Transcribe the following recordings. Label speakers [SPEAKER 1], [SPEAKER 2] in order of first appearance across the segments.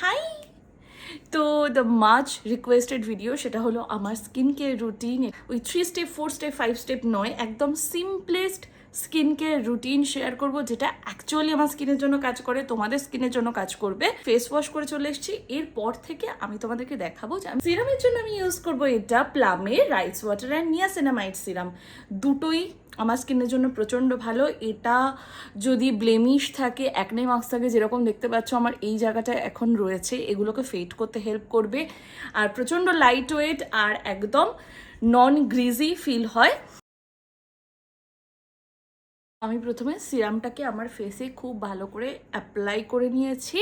[SPEAKER 1] High. তো the much requested video সেটা হলো আমার স্কিন কেয়ার রুটিন। ওই 3 স্টেপ 4 স্টেপ 5 স্টেপ নয়, একদম simplest skin care routine share করব, যেটা অ্যাকচুয়ালি আমার স্কিনের জন্য কাজ করে, তোমাদের স্কিনের জন্য কাজ করবে। ফেস ওয়াশ করে চলে এসেছি। এরপর থেকে আমি তোমাদেরকে দেখাবো যে সিরামের জন্য আমি ইউজ করবো এটা প্লামের rice water and niacinamide serum. দুটোই আমার স্কিনের জন্য প্রচণ্ড ভালো। এটা যদি ব্লেমিশ থাকে, অ্যাকনে মার্কস থাকে, যেরকম দেখতে পাচ্ছ আমার এই জায়গাটা এখন রয়েছে, এগুলোকে ফেড করতে হেল্প করবে। আর প্রচণ্ড লাইট ওয়েট আর একদম নন গ্রিজি ফিল হয়। আমি প্রথমে সিরামটাকে আমার ফেসে খুব ভালো করে অ্যাপ্লাই করে নিয়েছি।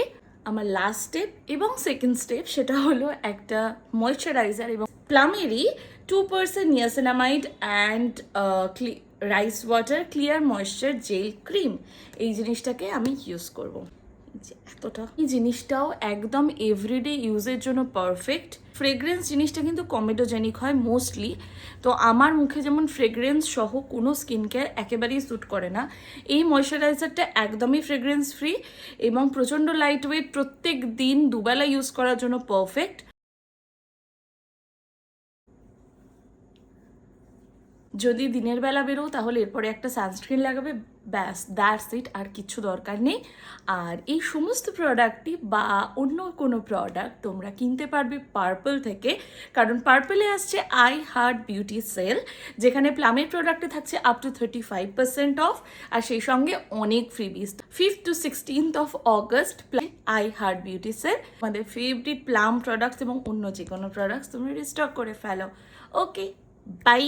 [SPEAKER 1] আমার লাস্ট স্টেপ এবং সেকেন্ড স্টেপ সেটা হলো একটা ময়শ্চারাইজার এবং প্লামেরই 2% niacinamide and rice water clear moisture jail cream, এই জিনিসটাকে আমি ইউজ করব। এতটা এই জিনিসটাও একদম এভরিডে ইউজের জন্য পারফেক্ট। ফ্রেগ্রেন্স জিনিসটা কিন্তু কমেডোজেনিক হয় মোস্টলি, তো আমার মুখে যেমন ফ্রেগ্রেন্স সহ কোনো স্কিন কেয়ার একেবারেই স্যুট করে না। এই ময়শ্চারাইজারটা একদমই ফ্রেগ্রেন্স ফ্রি এবং প্রচণ্ড লাইট ওয়েট, প্রত্যেক দিন দুবেলা ইউজ করার জন্য পারফেক্ট। যদি দিনের বেলা বেরো তাহলে এরপরে একটা সানস্ক্রিন লাগাবে, ব্যাস, দ্যাটস ইট, আর কিছু দরকার নেই। আর এই সমস্ত প্রোডাক্টই বা অন্য কোনো প্রোডাক্ট তোমরা কিনতে পারবে পার্পল থেকে, কারণ পার্পলে আসছে আই হার্ট বিউটি সেল, যেখানে প্লামের প্রোডাক্টে থাকছে আপ টু 35% অফ, আর সেই সঙ্গে অনেক freebies. 5th to 16th of August I heart beauty sale, আমাদের ফেভারিট প্লাম প্রোডাক্টস এবং অন্য যে কোনো প্রোডাক্টস তোমরা রিস্টক করে ফেলো। ওকে, বাই।